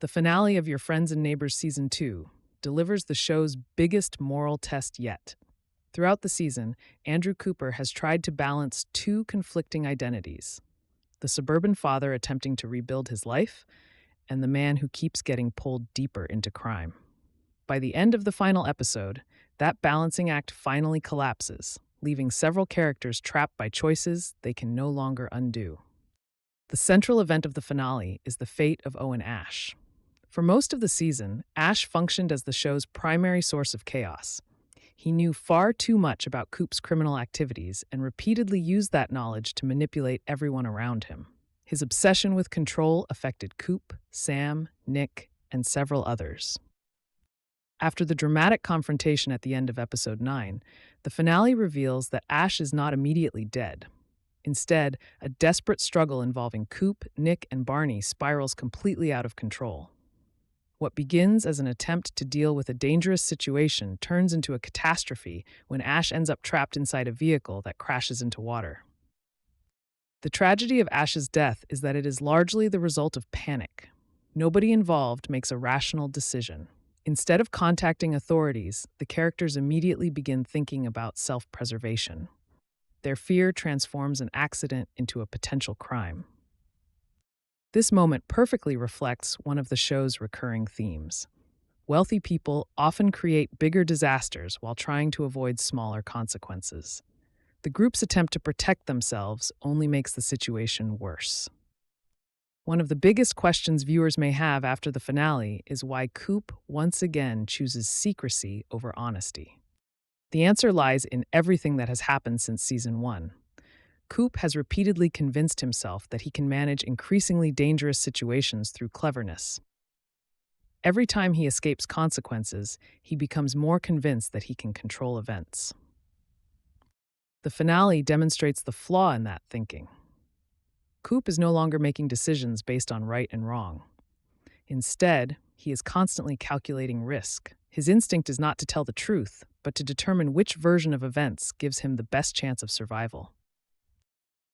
The finale of Your Friends and Neighbors Season 2 delivers the show's biggest moral test yet. Throughout the season, Andrew Cooper has tried to balance two conflicting identities: the suburban father attempting to rebuild his life, and the man who keeps getting pulled deeper into crime. By the end of the final episode, that balancing act finally collapses, leaving several characters trapped by choices they can no longer undo. The central event of the finale is the fate of Owen Ash. For most of the season, Ash functioned as the show's primary source of chaos. He knew far too much about Coupe's criminal activities and repeatedly used that knowledge to manipulate everyone around him. His obsession with control affected Coupe, Sam, Nick, and several others. After the dramatic confrontation at the end of episode 9, the finale reveals that Ash is not immediately dead. Instead, a desperate struggle involving Coupe, Nick, and Barney spirals completely out of control. What begins as an attempt to deal with a dangerous situation turns into a catastrophe when Ash ends up trapped inside a vehicle that crashes into water. The tragedy of Ash's death is that it is largely the result of panic. Nobody involved makes a rational decision. Instead of contacting authorities, the characters immediately begin thinking about self-preservation. Their fear transforms an accident into a potential crime. This moment perfectly reflects one of the show's recurring themes. Wealthy people often create bigger disasters while trying to avoid smaller consequences. The group's attempt to protect themselves only makes the situation worse. One of the biggest questions viewers may have after the finale is why Coupe once again chooses secrecy over honesty. The answer lies in everything that has happened since season 1. Coupe has repeatedly convinced himself that he can manage increasingly dangerous situations through cleverness. Every time he escapes consequences, he becomes more convinced that he can control events. The finale demonstrates the flaw in that thinking. Coupe is no longer making decisions based on right and wrong. Instead, he is constantly calculating risk. His instinct is not to tell the truth, but to determine which version of events gives him the best chance of survival.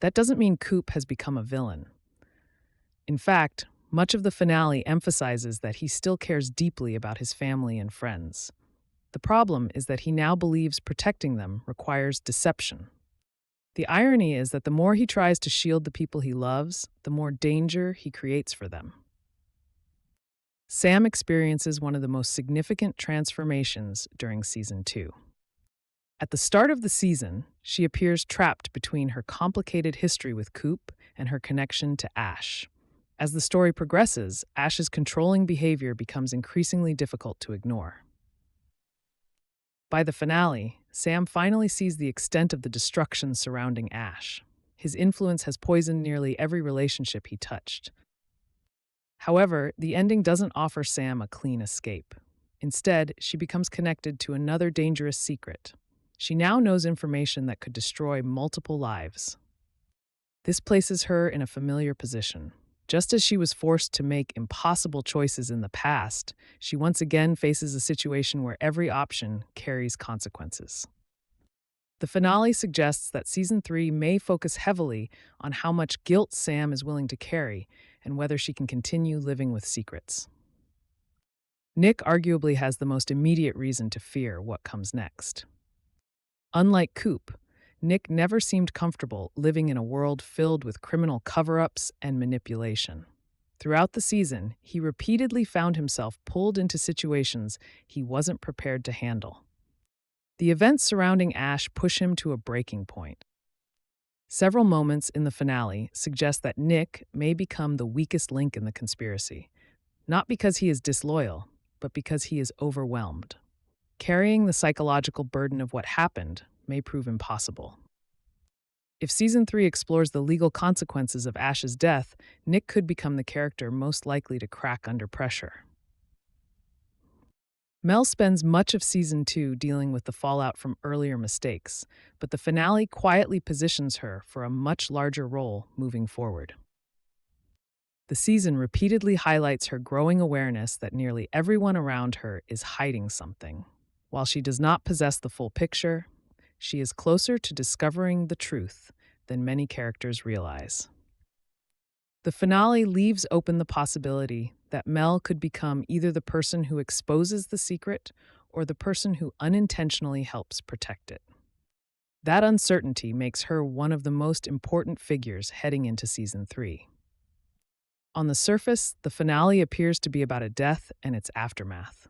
That doesn't mean Coupe has become a villain. In fact, much of the finale emphasizes that he still cares deeply about his family and friends. The problem is that he now believes protecting them requires deception. The irony is that the more he tries to shield the people he loves, the more danger he creates for them. Sam experiences one of the most significant transformations during season 2. At the start of the season, she appears trapped between her complicated history with Coupe and her connection to Ash. As the story progresses, Ash's controlling behavior becomes increasingly difficult to ignore. By the finale, Sam finally sees the extent of the destruction surrounding Ash. His influence has poisoned nearly every relationship he touched. However, the ending doesn't offer Sam a clean escape. Instead, she becomes connected to another dangerous secret. She now knows information that could destroy multiple lives. This places her in a familiar position. Just as she was forced to make impossible choices in the past, she once again faces a situation where every option carries consequences. The finale suggests that season 3 may focus heavily on how much guilt Sam is willing to carry and whether she can continue living with secrets. Nick arguably has the most immediate reason to fear what comes next. Unlike Coupe, Nick never seemed comfortable living in a world filled with criminal cover-ups and manipulation. Throughout the season, he repeatedly found himself pulled into situations he wasn't prepared to handle. The events surrounding Ash push him to a breaking point. Several moments in the finale suggest that Nick may become the weakest link in the conspiracy, not because he is disloyal, but because he is overwhelmed. Carrying the psychological burden of what happened may prove impossible. If season 3 explores the legal consequences of Ash's death, Nick could become the character most likely to crack under pressure. Mel spends much of season 2 dealing with the fallout from earlier mistakes, but the finale quietly positions her for a much larger role moving forward. The season repeatedly highlights her growing awareness that nearly everyone around her is hiding something. While she does not possess the full picture, she is closer to discovering the truth than many characters realize. The finale leaves open the possibility that Mel could become either the person who exposes the secret or the person who unintentionally helps protect it. That uncertainty makes her one of the most important figures heading into season 3. On the surface, the finale appears to be about a death and its aftermath.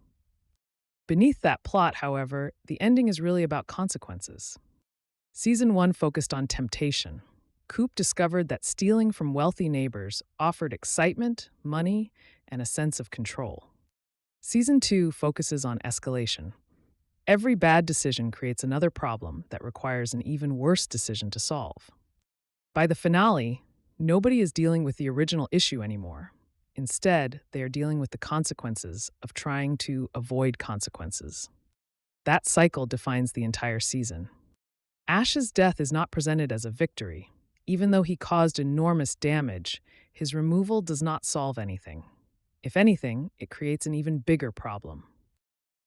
Beneath that plot, however, the ending is really about consequences. Season 1 focused on temptation. Coupe discovered that stealing from wealthy neighbors offered excitement, money, and a sense of control. Season 2 focuses on escalation. Every bad decision creates another problem that requires an even worse decision to solve. By the finale, nobody is dealing with the original issue anymore. Instead, they are dealing with the consequences of trying to avoid consequences. That cycle defines the entire season. Ash's death is not presented as a victory. Even though he caused enormous damage, his removal does not solve anything. If anything, it creates an even bigger problem.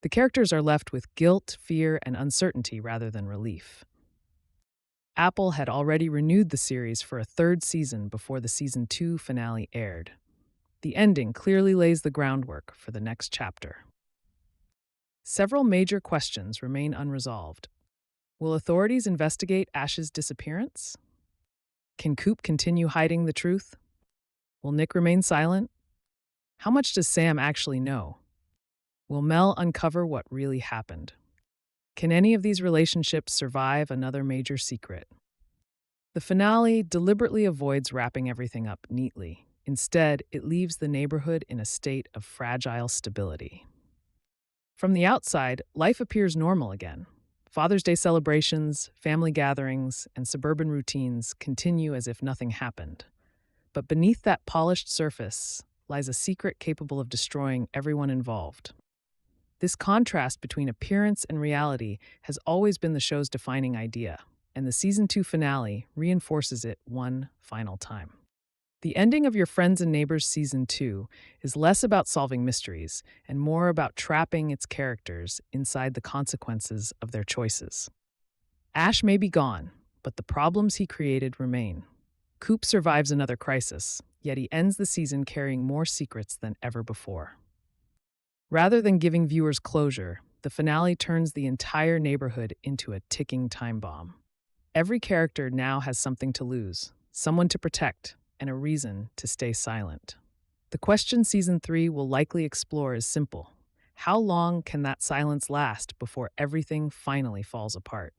The characters are left with guilt, fear, and uncertainty rather than relief. Apple had already renewed the series for a third season before the season 2 finale aired. The ending clearly lays the groundwork for the next chapter. Several major questions remain unresolved. Will authorities investigate Ash's disappearance? Can Coupe continue hiding the truth? Will Nick remain silent? How much does Sam actually know? Will Mel uncover what really happened? Can any of these relationships survive another major secret? The finale deliberately avoids wrapping everything up neatly. Instead, it leaves the neighborhood in a state of fragile stability. From the outside, life appears normal again. Father's Day celebrations, family gatherings, and suburban routines continue as if nothing happened. But beneath that polished surface lies a secret capable of destroying everyone involved. This contrast between appearance and reality has always been the show's defining idea, and the season 2 finale reinforces it one final time. The ending of Your Friends and Neighbors Season 2 is less about solving mysteries and more about trapping its characters inside the consequences of their choices. Ash may be gone, but the problems he created remain. Coupe survives another crisis, yet he ends the season carrying more secrets than ever before. Rather than giving viewers closure, the finale turns the entire neighborhood into a ticking time bomb. Every character now has something to lose, someone to protect, and a reason to stay silent. The question Season 3 will likely explore is simple. How long can that silence last before everything finally falls apart?